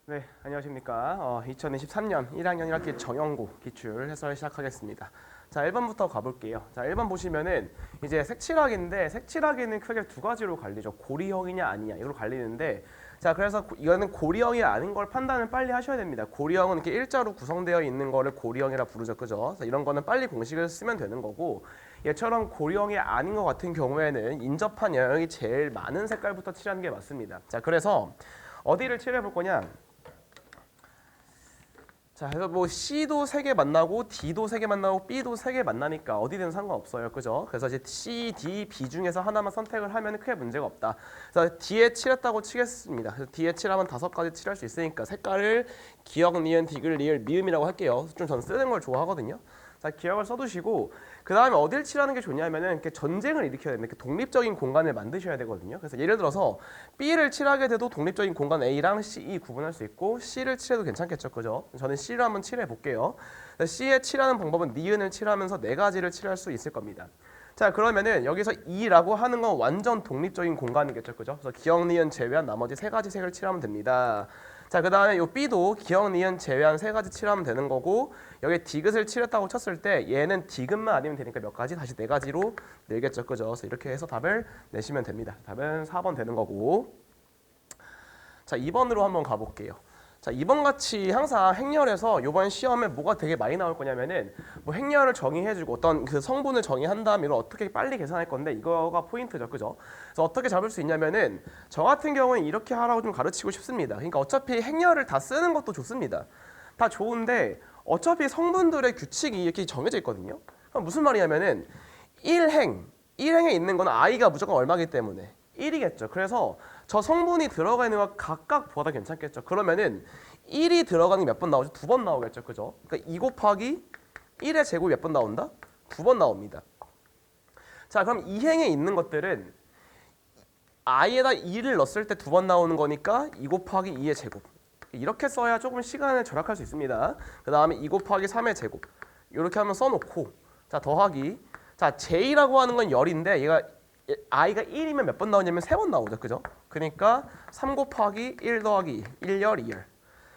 네, 안녕하십니까. 2023년 1학년 1학기 정형고 기출 해설 시작하겠습니다. 자, 1번부터 가볼게요. 자, 1번 보시면은 이제 색칠하기인데 색칠하기는 크게 두 가지로 갈리죠. 고리형이냐 아니냐 이걸로 갈리는데 자, 그래서 이거는 고리형이 아닌 걸 판단을 빨리 하셔야 됩니다. 고리형은 이렇게 일자로 구성되어 있는 거를 고리형이라 부르죠. 그죠? 이런 거는 빨리 공식을 쓰면 되는 거고 얘처럼 고리형이 아닌 것 같은 경우에는 인접한 영역이 제일 많은 색깔부터 칠하는 게 맞습니다. 자, 그래서 어디를 칠해 볼 거냐? 자, 그래서 뭐 C도 3개 만나고 D도 3개 만나고 B도 3개 만나니까 어디든 상관없어요. 그죠? 그래서 이제 C, D, B 중에서 하나만 선택을 하면 크게 문제가 없다. 그래서 D에 칠했다고 치겠습니다. 그래서 D에 칠하면 5가지 칠할 수 있으니까 색깔을 기역, 니은, 디귿, 리을, 미음이라고 할게요. 좀 전 쓰는 걸 좋아하거든요. 자, 기억을 써두시고 그 다음에 어딜 칠하는 게 좋냐면은 이렇게 전쟁을 일으켜야 됩니다. 독립적인 공간을 만드셔야 되거든요. 그래서 예를 들어서 B를 칠하게 돼도 독립적인 공간 A랑 C, E 구분할 수 있고 C를 칠해도 괜찮겠죠, 그죠? 저는 C를 한번 칠해 볼게요. C에 칠하는 방법은 니은을 칠하면서 4가지를 칠할 수 있을 겁니다. 자, 그러면은 여기서 E라고 하는 건 완전 독립적인 공간이겠죠, 그죠? 그래서 기역, 니은 제외한 나머지 3가지 색을 칠하면 됩니다. 자, 그 다음에 이 B도 기역, 니은 제외한 3가지 칠하면 되는 거고 여기에 디귿을 칠했다고 쳤을 때 얘는 디귿만 아니면 되니까 몇 가지? 다시 4가지로 늘겠죠, 그죠? 그래서 이렇게 해서 답을 내시면 됩니다. 답은 4번 되는 거고. 자, 2번으로 한번 가볼게요. 자, 2번 같이 항상 행렬에서 이번 시험에 뭐가 되게 많이 나올 거냐면은 뭐 행렬을 정의해주고 어떤 그 성분을 정의한 다음에 이걸 어떻게 빨리 계산할 건데 이거가 포인트죠, 그죠? 그래서 어떻게 잡을 수 있냐면은 저 같은 경우는 이렇게 하라고 좀 가르치고 싶습니다. 그러니까 어차피 행렬을 다 쓰는 것도 좋습니다. 다 좋은데 어차피 성분들의 규칙이 이렇게 정해져 있거든요. 그럼 무슨 말이냐면은 1행에 있는 건 i가 무조건 얼마기 때문에 1이겠죠. 그래서 저 성분이 들어가 있는 거 각각 보다 괜찮겠죠. 그러면은 1이 들어가는 게 몇 번 나오죠? 2번 나오겠죠. 그죠? 그러니까 2 곱하기 1의 제곱이 몇 번 나온다? 2번 나옵니다. 자, 그럼 2행에 있는 것들은 i에다 2를 넣었을 때 2번 나오는 거니까 2 곱하기 2의 제곱. 이렇게 써야 조금 시간을 절약할 수 있습니다. 그 다음에 2 곱하기 3의 제곱. 이렇게 하면 써놓고 자, 더하기. 자, j라고 하는 건 열인데 얘가 i가 1이면 몇 번 나오냐면 3번 나오죠. 그죠? 그러니까 3 곱하기 1 더하기 1열 2열.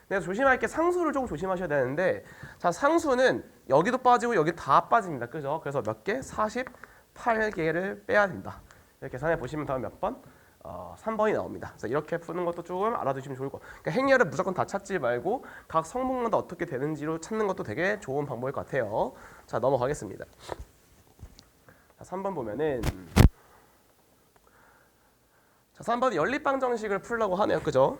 내가 조심할 게 상수를 조금 조심하셔야 되는데 자, 상수는 여기도 빠지고 여기 다 빠집니다. 그죠? 그래서 몇 개? 48개를 빼야 된다. 이렇게 계산해 보시면 다음 몇 번? 3번이 나옵니다. 그래서 이렇게 푸는 것도 조금 알아두시면 좋을 것 같아요. 그러니까 행렬을 무조건 다 찾지 말고 각 성분마다 어떻게 되는지로 찾는 것도 되게 좋은 방법일 것 같아요. 자, 넘어가겠습니다. 자, 3번 보면은 자, 3번 연립방정식을 풀려고 하네요. 그죠?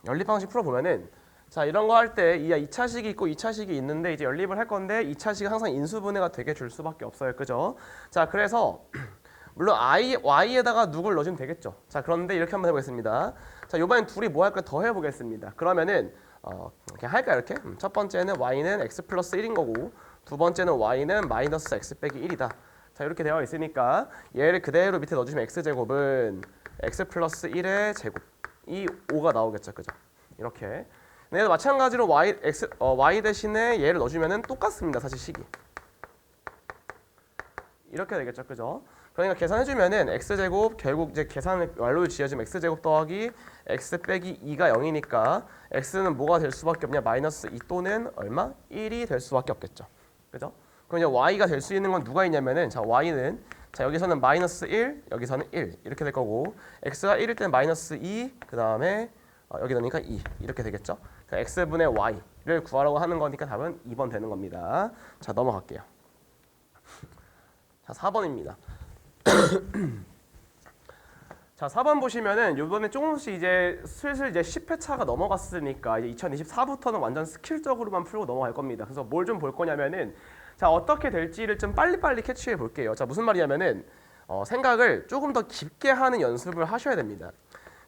연립방식 풀어보면은 자, 이런 거 할 때 2차식이 있고 2차식이 있는데 이제 연립을 할 건데 2차식은 항상 인수분해가 되게 줄 수밖에 없어요. 그죠? 자, 그래서 물론 y에다가 누굴 넣어주면 되겠죠. 자, 그런데 이렇게 한번 해보겠습니다. 자, 이번엔 둘이 뭐 할까 더 해보겠습니다. 그러면은 그냥 할까요? 이렇게 첫 번째는 y는 x 플러스 1인 거고 두 번째는 y는 마이너스 x 빼기 1이다. 자, 이렇게 되어 있으니까 얘를 그대로 밑에 넣어주시면 x제곱은 x 플러스 1의 제곱이 5가 나오겠죠. 그죠? 이렇게. 얘도 마찬가지로 y 대신에 얘를 넣어주면 똑같습니다. 사실 식이. 이렇게 되겠죠. 그죠? 그러니까 계산해주면은 x제곱 결국 이제 계산을 완료를 지어주면 x제곱 더하기 x 빼기 2가 0이니까 x는 뭐가 될 수밖에 없냐? 마이너스 2 또는 얼마? 1이 될 수밖에 없겠죠. 그죠? 그럼 이제 y가 될 수 있는 건 누가 있냐면은 자, y는 자, 여기서는 마이너스 1, 여기서는 1 이렇게 될 거고 x가 1일 때는 마이너스 2, 그 다음에 여기 넣으니까 2 이렇게 되겠죠. 그러니까 x분의 y를 구하라고 하는 거니까 답은 2번 되는 겁니다. 자, 넘어갈게요. 자, 4번입니다. 자, 4번 보시면은 이번에 조금씩 이제 슬슬 이제 10회차가 넘어갔으니까 이제 2024부터는 완전 스킬적으로만 풀고 넘어갈 겁니다. 그래서 뭘 좀 볼 거냐면은 자, 어떻게 될지를 좀 빨리빨리 캐치해 볼게요. 자, 무슨 말이냐면은 생각을 조금 더 깊게 하는 연습을 하셔야 됩니다.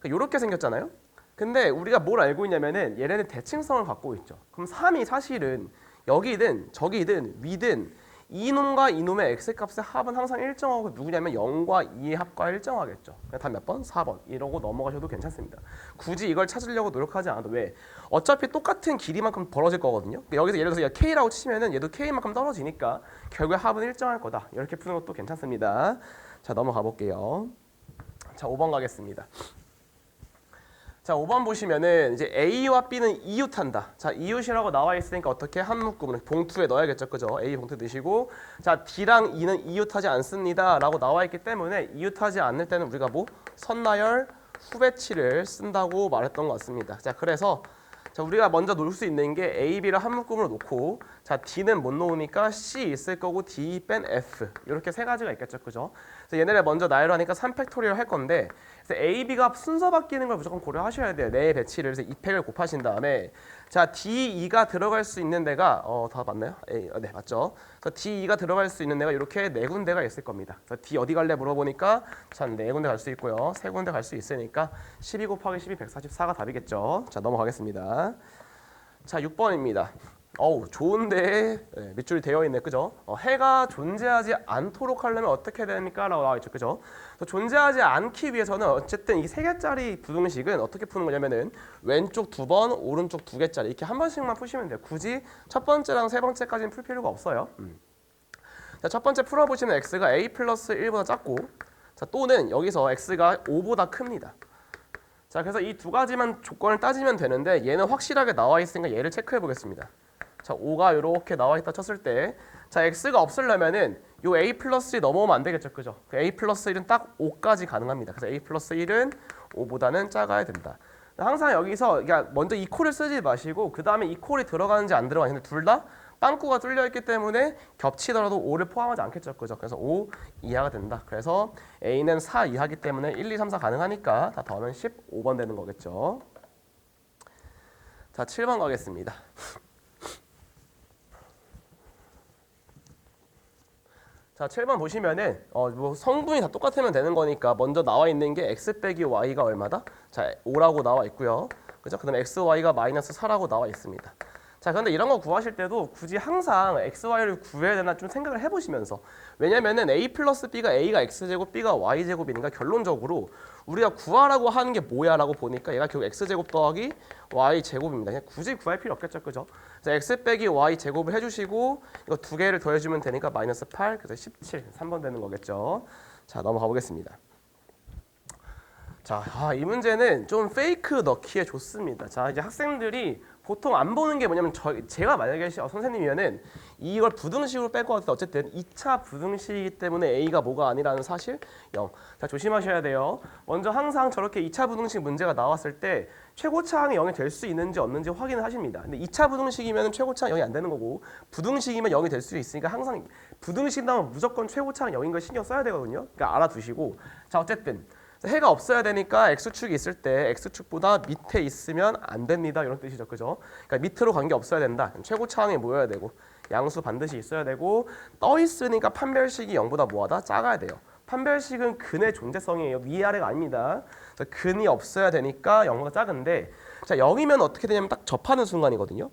그러니까 이렇게 생겼잖아요. 근데 우리가 뭘 알고 있냐면은 얘네는 대칭성을 갖고 있죠. 그럼 3이 사실은 여기든 저기든 위든 이놈과 이놈의 x값의 합은 항상 일정하고 누구냐면 0과 2의 합과 일정하겠죠. 답 몇 번? 4번. 이러고 넘어가셔도 괜찮습니다. 굳이 이걸 찾으려고 노력하지 않아도 왜? 어차피 똑같은 길이만큼 벌어질 거거든요. 여기서 예를 들어서 k라고 치면은 얘도 k만큼 떨어지니까 결국에 합은 일정할 거다. 이렇게 푸는 것도 괜찮습니다. 자, 넘어가 볼게요. 자, 5번 가겠습니다. 자, 5번 보시면은 이제 A와 B는 이웃한다. 자, 이웃이라고 나와 있으니까 어떻게 한 묶음을 봉투에 넣어야겠죠. 그죠? A 봉투 넣으시고 자, D랑 E는 이웃하지 않습니다라고 나와 있기 때문에 이웃하지 않을 때는 우리가 뭐 선나열 후배치를 쓴다고 말했던 것 같습니다. 자, 그래서 자, 우리가 먼저 놓을 수 있는 게 A, B를 한 묶음으로 놓고 자, D는 못 놓으니까 C 있을 거고 D 뺀 F 이렇게 세 가지가 있겠죠. 그죠? 그래서 얘네를 먼저 나열하니까 3팩토리얼 할 건데 그래서 A, B가 순서 바뀌는 걸 무조건 고려하셔야 돼요. 네 배치를. 그래서 2팩을 곱하신 다음에 자, D, E가 들어갈 수 있는 데가 다 맞나요? A, 네, 맞죠. 그래서 D, E가 들어갈 수 있는 데가 이렇게 네 군데가 있을 겁니다. 그래서 D 어디 갈래 물어보니까 참 네 군데 갈 수 있고요. 세 군데 갈 수 있으니까 12 곱하기 12 144가 답이겠죠. 자, 넘어가겠습니다. 자, 6번입니다. 좋은데 네, 밑줄이 되어 있네, 그죠? 해가 존재하지 않도록 하려면 어떻게 됩니까? 라고 나와 있죠, 그죠? 존재하지 않기 위해서는 어쨌든 이 세 개짜리 부등식은 어떻게 푸는 거냐면은 왼쪽 2번, 오른쪽 2개짜리 이렇게 한 번씩만 푸시면 돼요. 굳이 첫 번째랑 세 번째까지는 풀 필요가 없어요. 자, 첫 번째 풀어보시면 x가 a 플러스 1보다 작고 자, 또는 여기서 x가 5보다 큽니다. 자, 그래서 이 두 가지만 조건을 따지면 되는데 얘는 확실하게 나와 있으니까 얘를 체크해 보겠습니다. 자, 5가 이렇게 나와 있다 쳤을 때 자, x가 없으려면은 요 a 플러스 1 넘어오면 안 되겠죠, 그죠? a 플러스 1은 딱 5까지 가능합니다. 그래서 a 플러스 1은 5보다는 작아야 된다. 항상 여기서 그러니까 먼저 이퀄을 쓰지 마시고 그 다음에 이퀄이 들어가는지 안 들어가는지 둘 다 빵꾸가 뚫려 있기 때문에 겹치더라도 5를 포함하지 않겠죠, 그죠? 그래서 5 이하가 된다. 그래서 a는 4 이하기 때문에 1, 2, 3, 4 가능하니까 다 더하면 15번 되는 거겠죠. 자, 7번 가겠습니다. 자, 7번 보시면은 뭐 성분이 다 똑같으면 되는 거니까 먼저 나와 있는 게 x 빼기 y가 얼마다? 자, 5라고 나와 있고요. 그죠? 그다음에 x, y가 마이너스 4라고 나와 있습니다. 자, 그런데 이런 거 구하실 때도 굳이 항상 x, y를 구해야 되나 좀 생각을 해보시면서 왜냐면은 a 플러스 b가 a가 x제곱, b가 y제곱이니까 결론적으로 우리가 구하라고 하는 게 뭐야 라고 보니까 얘가 결국 x제곱 더하기 y제곱입니다. 그냥 굳이 구할 필요 없겠죠, 그죠? 자, x 빼기 y제곱을 해주시고 이거 두 개를 더해주면 되니까 마이너스 8, 그래서 17, 3번 되는 거겠죠. 자, 넘어가 보겠습니다. 자, 이 문제는 좀 페이크 넣기에 좋습니다. 자, 이제 학생들이 보통 안 보는 게 뭐냐면 제가 만약에 선생님이면은 이걸 부등식으로 뺄 것 같은데 어쨌든 2차 부등식이기 때문에 A가 뭐가 아니라는 사실 0. 자, 조심하셔야 돼요. 먼저 항상 저렇게 2차 부등식 문제가 나왔을 때 최고차항이 0이 될 수 있는지 없는지 확인을 하십니다. 근데 2차 부등식이면 최고차항 0이 안 되는 거고 부등식이면 0이 될 수 있으니까 항상 부등식 나오면 무조건 최고차항 0인 걸 신경 써야 되거든요. 그러니까 알아두시고 자, 어쨌든 해가 없어야 되니까 x축이 있을 때 x축보다 밑에 있으면 안 됩니다. 이런 뜻이죠. 그죠? 그러니까 밑으로 관계 없어야 된다. 최고차항이 모여야 되고 양수 반드시 있어야 되고 떠 있으니까 판별식이 0보다 뭐하다? 작아야 돼요. 판별식은 근의 존재성이에요. 위아래가 아닙니다. 근이 없어야 되니까 0보다 작은데 자, 0이면 어떻게 되냐면 딱 접하는 순간이거든요.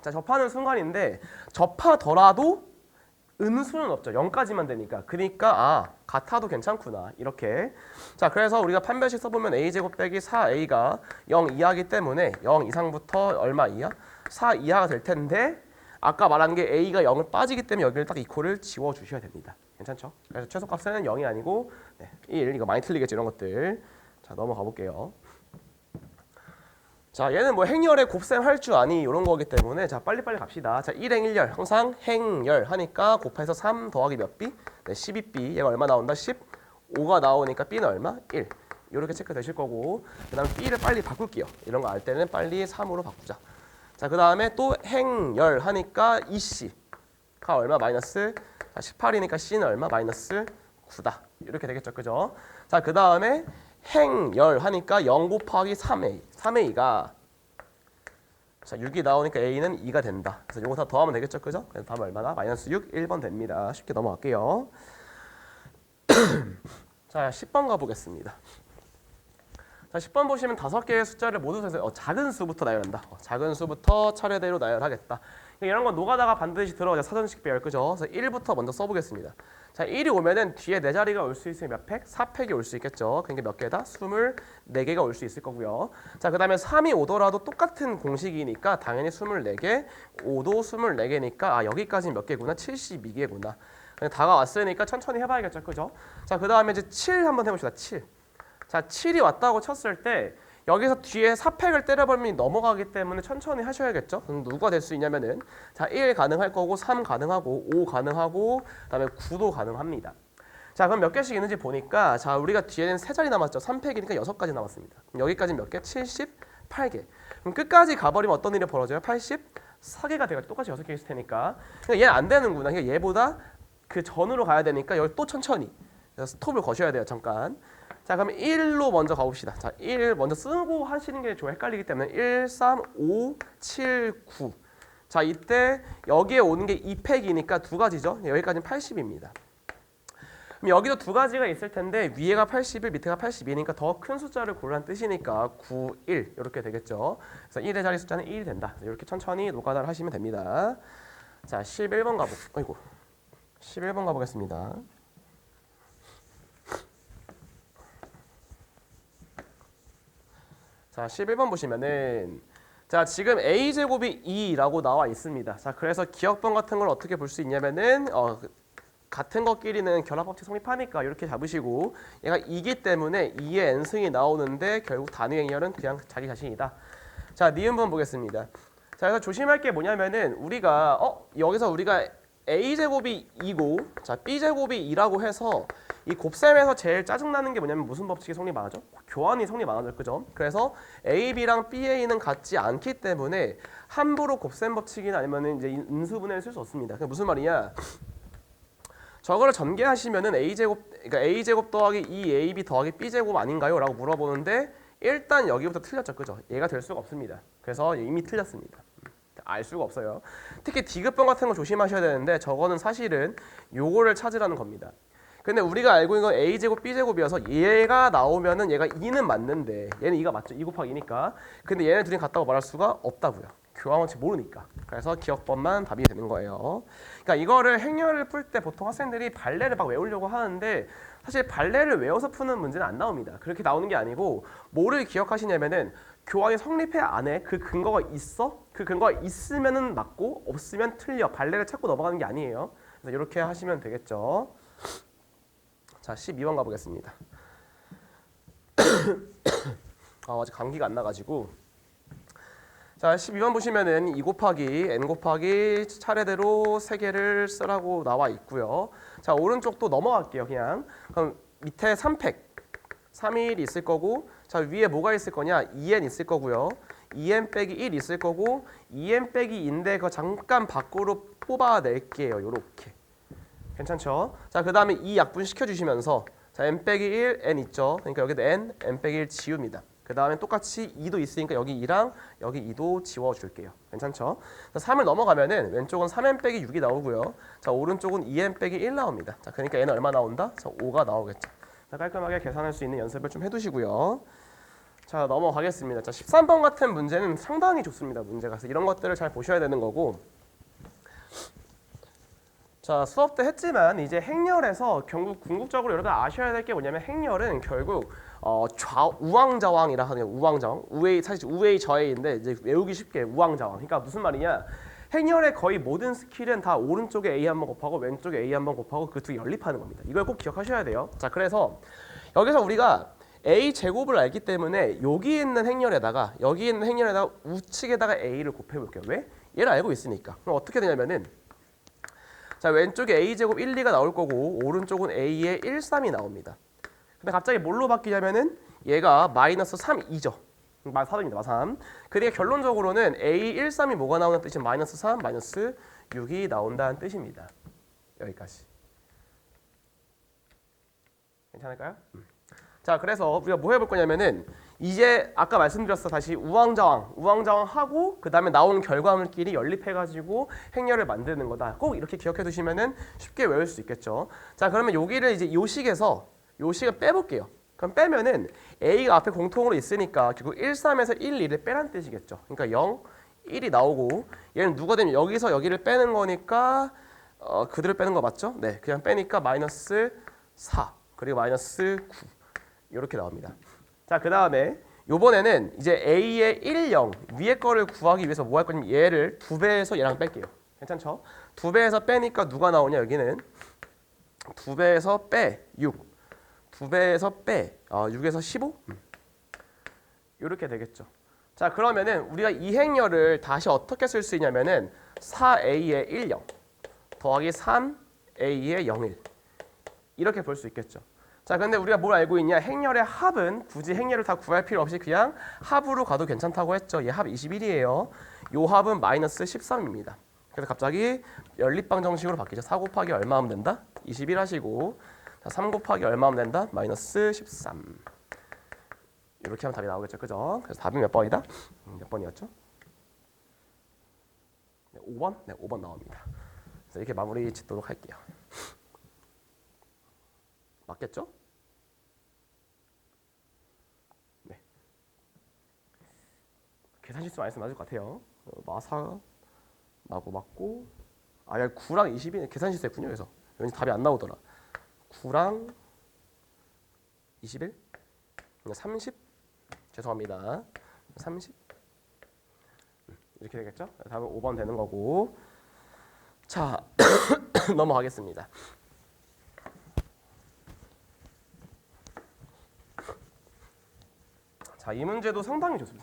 자, 접하는 순간인데 접하더라도 음수는 없죠. 0까지만 되니까. 그러니까 같아도 괜찮구나. 이렇게. 자, 그래서 우리가 판별식 써보면 a제곱 빼기 4a가 0 이하기 때문에 0 이상부터 얼마 이하? 4 이하가 될 텐데 아까 말한 게 a가 0을 빠지기 때문에 여기를 딱 이코를 지워주셔야 됩니다. 괜찮죠? 그래서 최소값은 0이 아니고 1. 이거 많이 틀리겠죠. 이런 것들. 자, 넘어가 볼게요. 자, 얘는 뭐 행렬에 곱셈 할 줄 아니 이런 거기 때문에 자, 빨리빨리 갑시다. 자, 1행 1열 항상 행열 하니까 곱해서 3 더하기 몇 b? 12b. 얘가 얼마 나온다? 15가 나오니까 b는 얼마? 1. 이렇게 체크 되실 거고 그 다음에 b를 빨리 바꿀게요. 이런 거 알 때는 빨리 3으로 바꾸자. 자, 그 다음에 또 행열 하니까 2c가 얼마? 마이너스 18이니까 c는 얼마? 마이너스 9다. 이렇게 되겠죠. 그죠? 자, 그 다음에 행열 하니까 0 곱하기 3a. 3a가 자, 6이 나오니까 a는 2가 된다. 그래서 이거 다 더하면 되겠죠. 그죠? 그래서 답은 얼마나? 마이너스 6, 1번 됩니다. 쉽게 넘어갈게요. 자, 10번 가보겠습니다. 자, 10번 보시면 5개의 숫자를 모두 해서 작은 수부터 나열한다. 작은 수부터 차례대로 나열하겠다. 이런 건 노가다가 반드시 들어가자. 사전식 배열, 그죠? 그래서 1부터 먼저 써보겠습니다. 자, 1이 오면은 뒤에 4자리가 올 수 있으면 몇 팩? 4팩이 올 수 있겠죠. 그러니까 몇 개다? 24개가 올 수 있을 거고요. 자, 그 다음에 3이 오더라도 똑같은 공식이니까 당연히 24개, 5도 24개니까 여기까지 몇 개구나? 72개구나. 다가왔으니까 천천히 해봐야겠죠. 그죠? 자, 그 다음에 이제 7 한번 해봅시다. 7. 자, 7이 왔다고 쳤을 때 여기서 뒤에 4팩을 때려버리면 넘어가기 때문에 천천히 하셔야겠죠. 그럼 누가 될 수 있냐면은 자, 1 가능할 거고 3 가능하고 5 가능하고 그다음에 9도 가능합니다. 자, 그럼 몇 개씩 있는지 보니까 자, 우리가 뒤에는 3자리 남았죠. 3팩이니까 6가지 남았습니다. 여기까지 몇 개? 78개. 그럼 끝까지 가버리면 어떤 일이 벌어져요? 84개가 돼가지고 똑같이 6개 있을 테니까. 그러니까 얘는 안 되는구나. 그러니까 얘보다 그 전으로 가야 되니까 여기 또 천천히 스톱을 거셔야 돼요. 잠깐. 자, 그럼 1로 먼저 가봅시다. 자, 1 먼저 쓰고 하시는 게 좀 헷갈리기 때문에 1, 3, 5, 7, 9. 자, 이때 여기에 오는 게 2팩이니까 두 가지죠. 여기까지는 80입니다. 그럼 여기도 두 가지가 있을 텐데 위에가 81, 밑에가 82니까 더 큰 숫자를 고르라는 뜻이니까 9, 1 이렇게 되겠죠. 그래서 1의 자리 숫자는 1이 된다. 이렇게 천천히 노가다를 하시면 됩니다. 자, 11번 가보. 11번 가보겠습니다. 자, 11번 보시면은 자, 지금 a제곱이 2라고 나와 있습니다. 자, 그래서 기억번 같은 걸 어떻게 볼 수 있냐면은 같은 것끼리는 결합법칙 성립하니까 이렇게 잡으시고 얘가 2기 때문에 2의 n승이 나오는데 결국 단위 행렬은 그냥 자기 자신이다. 자, 니은번 보겠습니다. 자, 그래서 조심할 게 뭐냐면은 우리가 여기서 우리가 a제곱이 2고 자, b제곱이 2라고 해서 이 곱셈에서 제일 짜증나는 게 뭐냐면 무슨 법칙이 성립 안 하죠? 교환이 성립 안 하죠. 그죠? 그래서 AB랑 BA는 같지 않기 때문에 함부로 곱셈 법칙이나 아니면 이제 인수분해를 쓸 수 없습니다. 그게 무슨 말이냐? 저거를 전개하시면은 그러니까 a제곱 더하기 2ab 더하기 b제곱 아닌가요? 라고 물어보는데 일단 여기부터 틀렸죠. 그죠? 얘가 될 수가 없습니다. 그래서 이미 틀렸습니다. 알 수가 없어요. 특히 디귿번 같은 거 조심하셔야 되는데 저거는 사실은 요거를 찾으라는 겁니다. 근데 우리가 알고 있는 건 a제곱 b제곱이어서 얘가 나오면은 얘가 2는 맞는데 얘는 2가 맞죠. 2 곱하기 2니까. 근데 얘네 둘이 같다고 말할 수가 없다고요. 교환원칙 모르니까. 그래서 기억법만 답이 되는 거예요. 그러니까 이거를 행렬을 풀 때 보통 학생들이 발레를 막 외우려고 하는데 사실 발레를 외워서 푸는 문제는 안 나옵니다. 그렇게 나오는 게 아니고 뭐를 기억하시냐면은 교환이 성립해 안에 그 근거가 있어? 그 근거가 있으면은 맞고 없으면 틀려. 발레를 찾고 넘어가는 게 아니에요. 그래서 이렇게 하시면 되겠죠. 자, 12번 가보겠습니다. 아직 감기가 안 나가지고. 자, 12번 보시면은 2 곱하기 n 곱하기 차례대로 3개를 쓰라고 나와 있고요. 자, 오른쪽도 넘어갈게요. 그냥. 그럼 밑에 3팩 3일 있을 거고 자, 위에 뭐가 있을 거냐? 2n 있을 거고요. 2n 빼기 1 있을 거고 2n 빼기 2인데 그거 잠깐 밖으로 뽑아낼게요. 요렇게. 괜찮죠? 자, 그 다음에 이 약분 시켜주시면서 자, n 빼기 1, n 있죠? 그러니까 여기도 n 빼기 1 지웁니다. 그 다음에 똑같이 2도 있으니까 여기 2랑 여기 2도 지워줄게요. 괜찮죠? 자, 3을 넘어가면은 왼쪽은 3n 빼기 6이 나오고요. 자, 오른쪽은 2n 빼기 1 나옵니다. 자, 그러니까 n은 얼마 나온다? 자, 5가 나오겠죠. 자, 깔끔하게 계산할 수 있는 연습을 좀 해두시고요. 자, 넘어가겠습니다. 자, 13번 같은 문제는 상당히 좋습니다. 문제가. 그래서 이런 것들을 잘 보셔야 되는 거고. 자, 수업 때 했지만 이제 행렬에서 결국 궁극적으로 여러분 아셔야 될 게 뭐냐면 행렬은 결국 우왕좌왕이라 하는 우왕좌왕, 사실 우웨이 저웨이인데 이제 외우기 쉽게 우왕좌왕. 그러니까 무슨 말이냐? 행렬의 거의 모든 스킬은 다 오른쪽에 A 한번 곱하고 왼쪽에 A 한번 곱하고 그 두 개 연립하는 겁니다. 이걸 꼭 기억하셔야 돼요. 자, 그래서 여기서 우리가 A 제곱을 알기 때문에 여기 있는 행렬에다가 우측에다가 A를 곱해볼게요. 왜? 얘를 알고 있으니까. 그럼 어떻게 되냐면은 자, 왼쪽에 a제곱 1, 2가 나올 거고 오른쪽은 a의 1, 3이 나옵니다. 근데 갑자기 뭘로 바뀌냐면은 얘가 마이너스 3, 2죠. 3입니다. 3. 그러니까 결론적으로는 a 1, 3이 뭐가 나오는 뜻이 마이너스 3, 마이너스 6이 나온다는 뜻입니다. 여기까지. 괜찮을까요? 자, 그래서 우리가 뭐 해볼 거냐면은 이제 아까 말씀드렸어. 다시 우왕좌왕 하고 그 다음에 나오는 결과물끼리 연립해가지고 행렬을 만드는 거다. 꼭 이렇게 기억해 두시면은 쉽게 외울 수 있겠죠. 자, 그러면 여기를 이제 요 식을 빼볼게요. 그럼 빼면은 A가 앞에 공통으로 있으니까 결국 1, 3에서 1, 2를 빼란 뜻이겠죠. 그러니까 0, 1이 나오고 얘는 누가 되면 여기서 여기를 빼는 거니까 그대로 빼는 거 맞죠? 네, 그냥 빼니까 마이너스 4 그리고 마이너스 9 이렇게 나옵니다. 자, 그 다음에 요번에는 이제 A의 1, 0 위에 거를 구하기 위해서 뭐 할 거냐면 얘를 2배에서 얘랑 뺄게요. 괜찮죠? 2배에서 빼니까 누가 나오냐 여기는 2배에서 빼 6 2배에서 빼 6에서 15 이렇게 되겠죠. 자, 그러면은 우리가 이 행렬을 다시 어떻게 쓸 수 있냐면은 4a의 1, 0 더하기 3a의 0, 1 이렇게 볼 수 있겠죠. 자, 근데 우리가 뭘 알고 있냐? 행렬의 합은 굳이 행렬을 다 구할 필요 없이 그냥 합으로 가도 괜찮다고 했죠. 얘 합 21이에요. 요 합은 마이너스 13입니다. 그래서 갑자기 연립방 정식으로 바뀌죠. 4 곱하기 얼마 하면 된다? 21 하시고, 자, 3 곱하기 얼마 하면 된다? 마이너스 13. 이렇게 하면 답이 나오겠죠. 그죠? 그래서 답이 몇 번이다? 몇 번이었죠? 네, 5번? 네, 5번 나옵니다. 그래서 이렇게 마무리 짓도록 할게요. 맞겠죠? 네. 계산 실수 많이 쓰면 맞을 것 같아요. 마사 나고 맞고, 아, 9랑 20이 계산 실수했군요. 그래서 왠지 답이 안 나오더라. 9랑 21? 30? 죄송합니다. 30? 이렇게 되겠죠? 다음은 5번 되는 거고. 자, 넘어가겠습니다. 자, 이 문제도 상당히 좋습니다.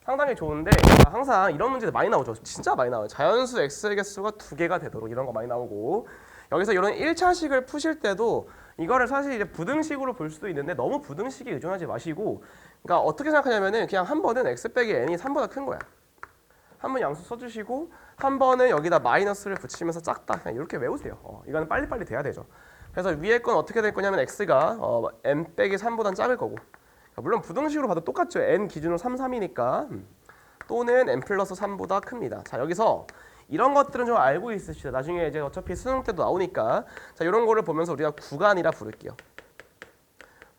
상당히 좋은데 항상 이런 문제들 많이 나오죠. 진짜 많이 나와요. 자연수 x의 개수가 2개가 되도록 이런 거 많이 나오고, 여기서 이런 1차식을 푸실 때도 이거를 사실 이제 부등식으로 볼 수도 있는데 너무 부등식에 의존하지 마시고, 그러니까 어떻게 생각하냐면은 그냥 한 번은 x 빼기 n이 3보다 큰 거야. 한 번 양수 써주시고 한 번은 여기다 마이너스를 붙이면서 작다. 그냥 이렇게 외우세요. 이거는 빨리빨리 돼야 되죠. 그래서 위에 건 어떻게 될 거냐면 x가 n 빼기 3보다는 작을 거고, 물론 부등식으로 봐도 똑같죠. n 기준으로 3, 3이니까 또는 n 플러스 3보다 큽니다. 자, 여기서 이런 것들은 좀 알고 있으시죠. 나중에 이제 어차피 수능 때도 나오니까, 자, 이런 거를 보면서 우리가 구간이라 부를게요.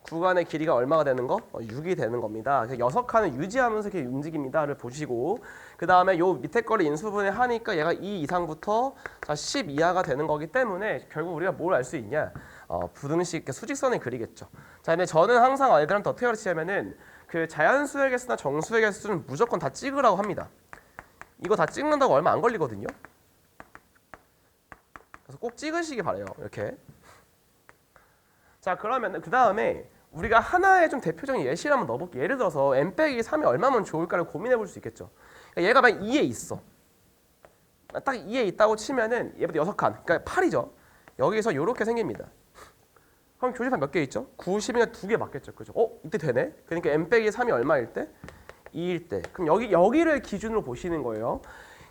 구간의 길이가 얼마가 되는 거? 6이 되는 겁니다. 6칸을 유지하면서 이렇게 움직입니다를 보시고, 그 다음에 요 밑에 거를 인수분해 하니까 얘가 2 이상부터 10 이하가 되는 거기 때문에 결국 우리가 뭘 알 수 있냐? 부등식 수직선을 그리겠죠. 자, 근데 저는 항상 애들한테 어떻게 가르치냐면은 그 자연수의 개수나 정수의 개수는 무조건 다 찍으라고 합니다. 이거 다 찍는다고 얼마 안 걸리거든요. 그래서 꼭 찍으시기 바래요. 이렇게. 자, 그러면 그 다음에 우리가 하나의 좀 대표적인 예시를 한번 넣어볼게요. 예를 들어서 n 빼기 3이 얼마면 좋을까를 고민해 볼 수 있겠죠. 그러니까 얘가 만약 2에 있어. 딱 2에 있다고 치면은 얘보다 6칸, 그러니까 8이죠. 여기서 이렇게 생깁니다. 그럼 교집합 몇 개 있죠? 9, 10이니까 2개 맞겠죠. 그죠? 이때 되네? 그러니까 n 빼기 3이 얼마일 때? 2일 때. 그럼 여기를 기준으로 보시는 거예요.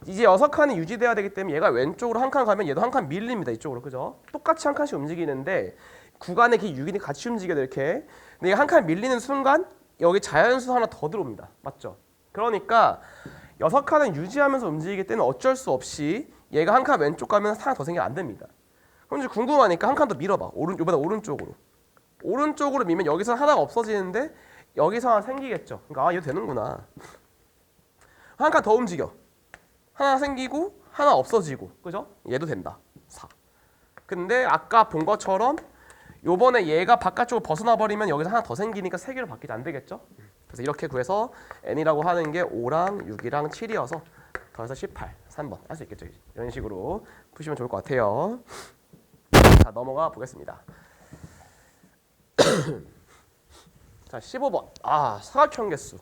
이제 6칸이 유지돼야 되기 때문에 얘가 왼쪽으로 한 칸 가면 얘도 한 칸 밀립니다. 이쪽으로. 그죠? 똑같이 한 칸씩 움직이는데 구간의 길 6인이 같이 움직여야 돼. 이렇게. 근데 얘가 한 칸 밀리는 순간 여기 자연수 하나 더 들어옵니다. 맞죠? 그러니까 6칸은 유지하면서 움직이기 때문에 어쩔 수 없이 얘가 한 칸 왼쪽 가면 하나 더 생기면 안 됩니다. 그럼 이제 궁금하니까 한 칸 더 밀어봐. 요보다 오른쪽으로. 오른쪽으로 밀면 여기서 하나가 없어지는데 여기서 하나 생기겠죠. 그러니까 얘 되는구나. 한 칸 더 움직여. 하나 생기고 하나 없어지고. 그죠? 얘도 된다. 4. 근데 아까 본 것처럼 요번에 얘가 바깥쪽으로 벗어나 버리면 여기서 하나 더 생기니까 3개로 바뀌지 안 되겠죠? 그래서 이렇게 구해서 n이라고 하는 게 5랑 6이랑 7이어서 더해서 18, 3번 할 수 있겠죠? 이런 식으로 푸시면 좋을 것 같아요. 자, 넘어가 보겠습니다. 자, 15번. 사각형 개수.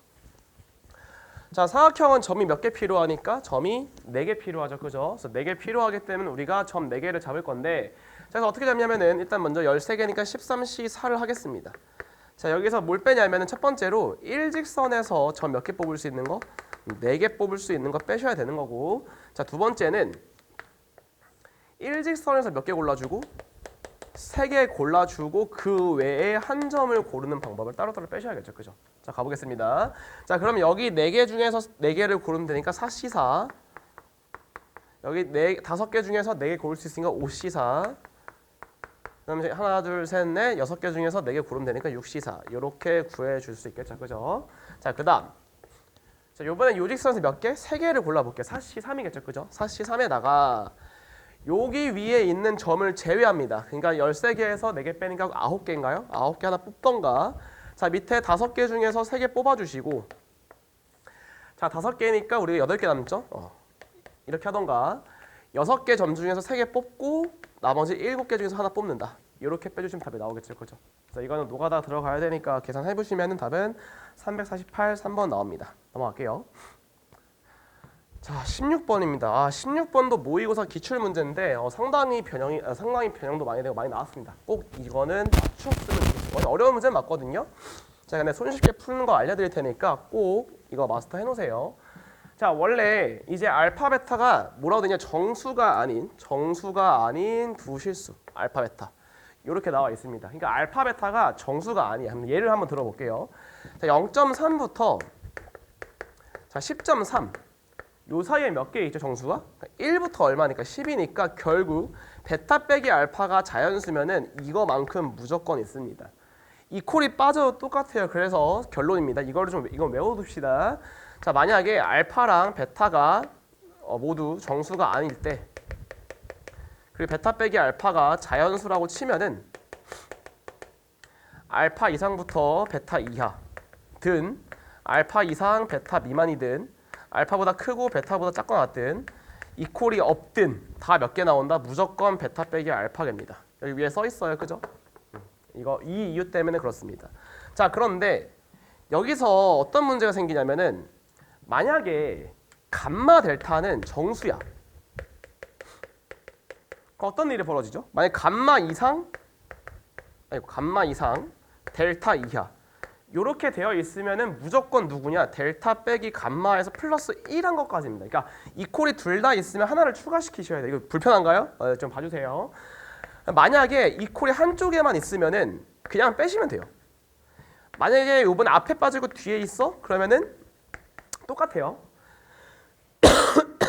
자, 사각형은 점이 몇 개 필요하니까 점이 4개 필요하죠. 그죠? 그래서 4개 필요하기 때문에 우리가 점 4개를 잡을 건데, 자, 그래서 어떻게 잡냐면은 일단 먼저 13개니까 13C4를 하겠습니다. 자, 여기서 뭘 빼냐면은 첫 번째로 일직선에서 점 몇 개 뽑을 수 있는 거? 4개 뽑을 수 있는 거 빼셔야 되는 거고, 자, 두 번째는 일직선에서 몇 개 골라주고 3개 골라주고 그 외에 한 점을 고르는 방법을 따로따로 빼셔야겠죠. 그죠? 자, 가보겠습니다. 자, 그럼 여기 4개 중에서 4개를 고르면 되니까 4C4. 여기 5개 중에서 4개 고를 수 있으니까 5C4. 그다음에 하나, 둘, 셋, 넷 6개 중에서 4개 고르면 되니까 6C4. 이렇게 구해줄 수 있겠죠. 그죠? 자, 그 다음. 자, 요번엔 요직선에서 몇 개? 3개를 골라볼게요. 4C3이겠죠. 그죠? 4C3에다가 여기 위에 있는 점을 제외합니다. 그러니까 13개에서 4개 빼니까 9개인가요? 9개 하나 뽑던가. 자, 밑에 5개 중에서 3개 뽑아주시고, 자, 5개니까 우리가 8개 남죠? 이렇게 하던가. 6개 점 중에서 3개 뽑고 나머지 7개 중에서 하나 뽑는다. 이렇게 빼주시면 답이 나오겠죠. 그죠? 그래서 이거는 노가다 들어가야 되니까 계산해보시면 답은 348, 3번 나옵니다. 넘어갈게요. 자, 16번입니다. 16번도 모의고사 기출문제인데 상당히 변형도 많이 되고 많이 나왔습니다. 꼭 이거는 맞춤 쓰면 좋겠어요. 어려운 문제는 맞거든요. 자, 근데 손쉽게 푸는 거 알려드릴 테니까 꼭 이거 마스터 해놓으세요. 자, 원래 이제 알파 베타가 뭐라고 되냐, 정수가 아닌 두 실수 알파 베타 이렇게 나와 있습니다. 그러니까 알파 베타가 정수가 아니야. 예를 한번 들어볼게요. 자, 0.3부터 자 10.3 요 사이에 몇 개 있죠, 정수가? 1부터 얼마니까 10이니까 결국 베타 빼기 알파가 자연수면은 이거만큼 무조건 있습니다. 이 콜이 빠져도 똑같아요. 그래서 결론입니다. 이거 외워둡시다. 자, 만약에 알파랑 베타가 모두 정수가 아닐 때, 그리고 베타 빼기 알파가 자연수라고 치면은 알파 이상부터 베타 이하든 알파 이상 베타 미만이든 알파보다 크고 베타보다 작거나 같든 이 콜이 없든 다 몇 개 나온다? 무조건 베타 빼기 알파입니다. 여기 위에 써 있어요. 그죠? 이 이유 때문에 그렇습니다. 자, 그런데 여기서 어떤 문제가 생기냐면은 만약에 감마 델타는 정수야. 어떤 일이 벌어지죠? 만약 감마 이상 델타 이하 이렇게 되어 있으면은 무조건 누구냐? 델타 빼기 감마에서 플러스 1한 것까지입니다. 그러니까 이 콜이 둘 다 있으면 하나를 추가시키셔야 돼요. 이거 불편한가요? 좀 봐주세요. 만약에 이 콜이 한쪽에만 있으면은 그냥 빼시면 돼요. 만약에 이번 앞에 빠지고 뒤에 있어? 그러면은 똑같아요.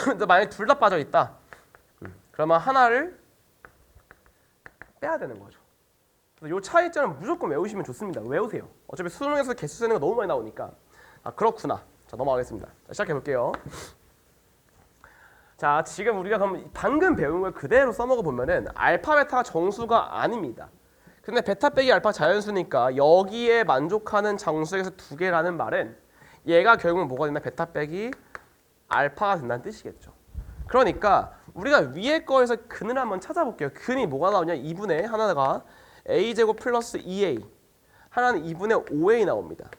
근데 만약에 둘 다 빠져 있다. 그러면 하나를 빼야 되는 거죠. 이 차이점은 무조건 외우시면 좋습니다. 외우세요. 어차피 수능에서 개수 세는 거 너무 많이 나오니까. 그렇구나. 자, 넘어가겠습니다. 자, 시작해 볼게요. 자, 지금 우리가 그럼 방금 배운 걸 그대로 써먹어 보면은 알파 베타가 정수가 아닙니다. 근데 베타 빼기 알파 자연수니까 여기에 만족하는 정수에서 두 개라는 말은 얘가 결국 뭐가 된다? 베타 빼기 알파가 된다는 뜻이겠죠. 그러니까 우리가 위에 거에서 근을 한번 찾아볼게요. 근이 뭐가 나오냐? 2분의 하나가 a제곱 플러스 2a, 하나는 2분의 5a 나옵니다.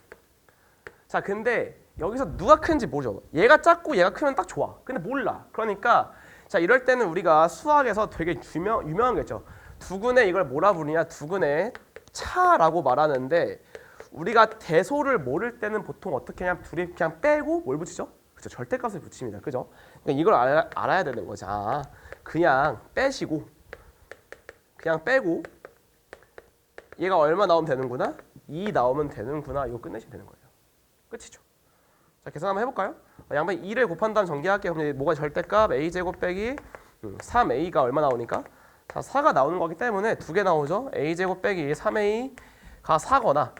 자, 근데 여기서 누가 큰지 모르죠. 얘가 작고 얘가 크면 딱 좋아. 근데 몰라. 그러니까 자, 이럴 때는 우리가 수학에서 되게 유명한 게 있죠. 두근에 이걸 뭐라 부르냐? 두근의 차라고 말하는데 우리가 대소를 모를 때는 보통 어떻게 하냐면 둘이 그냥 빼고 뭘 붙이죠? 그렇죠. 절대값을 붙입니다. 그죠? 그러니까 이걸 알아야 되는 거죠. 그냥 빼시고 그냥 빼고 얘가 얼마 나오면 되는구나? 2 나오면 되는구나. 이거 끝내시면 되는 거예요. 끝이죠. 자, 계산 한번 해볼까요? 양변 2를 곱한 다음 전개할게요. 그럼 뭐가 절대값? a제곱 빼기 3a가 얼마 나오니까? 자, 4가 나오는 거기 때문에 두 개 나오죠. a제곱 빼기 3a가 4거나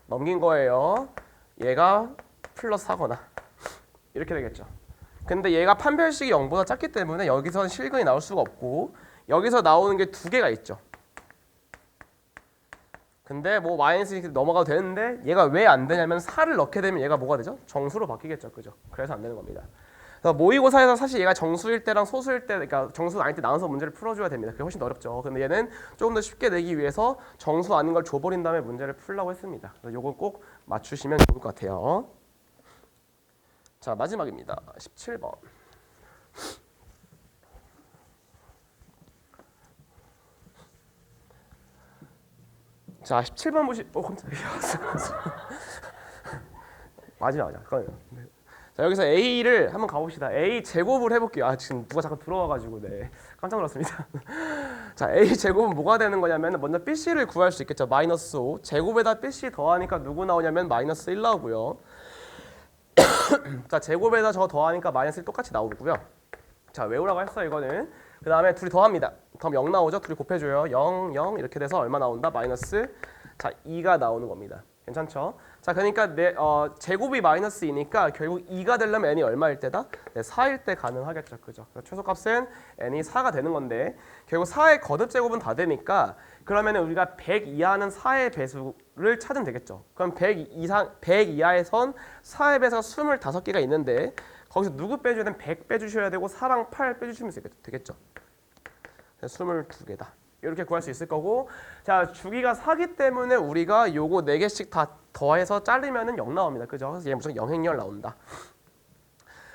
넘긴 거예요. 얘가 플러스 4거나 이렇게 되겠죠. 근데 얘가 판별식이 0보다 작기 때문에 여기서는 실근이 나올 수가 없고 여기서 나오는 게 두 개가 있죠. 근데 뭐 마이너스 이렇게 넘어가도 되는데 얘가 왜 안 되냐면 4를 넣게 되면 얘가 뭐가 되죠? 정수로 바뀌겠죠. 그죠? 그래서 안 되는 겁니다. 그래서 모의고사에서 사실 얘가 정수일 때랑 소수일 때, 그러니까 정수 아닐 때 나눠서 문제를 풀어줘야 됩니다. 그게 훨씬 더 어렵죠. 근데 얘는 조금 더 쉽게 내기 위해서 정수 아닌 걸 줘버린 다음에 문제를 풀려고 했습니다. 그래서 요걸 꼭 맞추시면 좋을 것 같아요. 자, 마지막입니다. 17번. 자, 17번 보시. 깜짝이야. 마지막이야. 자, 여기서 a를 한번 가봅시다. a 제곱을 해볼게요. 지금 누가 자꾸 들어와가지고 깜짝 놀랐습니다. 자, a 제곱은 뭐가 되는 거냐면 먼저 bc를 구할 수 있겠죠. 마이너스 5 제곱에다 bc 더하니까 누구 나오냐면 마이너스 1 나오고요. 자, 제곱에다 저거 더하니까 마이너스 1 똑같이 나오고요. 자, 외우라고 했어요. 이거는. 그 다음에 둘이 더합니다. 그럼 0 나오죠. 둘이 곱해줘요. 0, 0 이렇게 돼서 얼마 나온다? 마이너스 2가 나오는 겁니다. 괜찮죠? 자, 그러니까 제곱이 마이너스 2니까 결국 2가 되려면 n이 얼마일 때다? 4일 때 가능하겠죠. 그죠? 최소값은 n이 4가 되는 건데 결국 4의 거듭 제곱은 다 되니까 그러면 우리가 100 이하는 4의 배수를 찾으면 되겠죠. 그럼 100 이하에선 4의 배수가 25개가 있는데 거기서 누구 빼줘야 되면 100 빼주셔야 되고 4랑 8 빼주시면 되겠죠. 22개다. 이렇게 구할 수 있을 거고 자 주기가 4기 때문에 우리가 요거 4개씩 다 더해서 자르면은 0 나옵니다. 그죠? 그래서 얘 무조건 영행렬 나온다.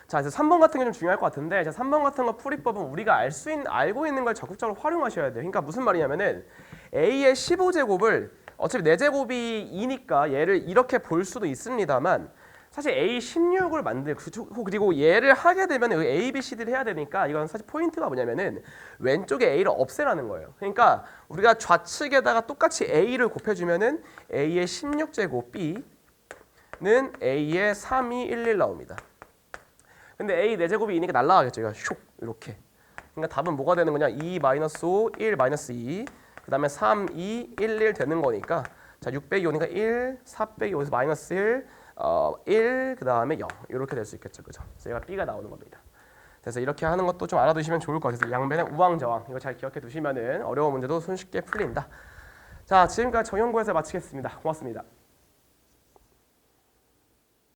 자, 그래서 3번 같은 게 좀 중요할 것 같은데, 자, 3번 같은 거 풀이법은 우리가 알고 있는 걸 적극적으로 활용하셔야 돼요. 그러니까 무슨 말이냐면은 a의 15제곱을 어차피 4제곱이 2니까 얘를 이렇게 볼 수도 있습니다만 사실 a 16을 만들고 그리고 얘를 하게 되면 a, b, c, d를 해야 되니까 이건 사실 포인트가 뭐냐면은 왼쪽에 a를 없애라는 거예요. 그러니까 우리가 좌측에다가 똑같이 a를 곱해주면은 a의 16제곱 b는 a의 3, 2, 1, 1 나옵니다. 근데 a 4제곱이 2니까 날라가겠죠. 이거 슉 이렇게. 그러니까 답은 뭐가 되는 거냐? 2-5, 1-2, 그 다음에 3, 2, 1, 1 되는 거니까 자, 6 빼기 5니까 1, 4 빼기 5에서 마이너스 1, 1, 그 다음에 0 이렇게 될 수 있겠죠. 그죠? 그래서 얘가 b가 나오는 겁니다. 그래서 이렇게 하는 것도 좀 알아두시면 좋을 것 같아요. 양변의 우왕좌왕 이거 잘 기억해 두시면은 어려운 문제도 손쉽게 풀린다. 자, 지금까지 정연구에서 마치겠습니다. 고맙습니다.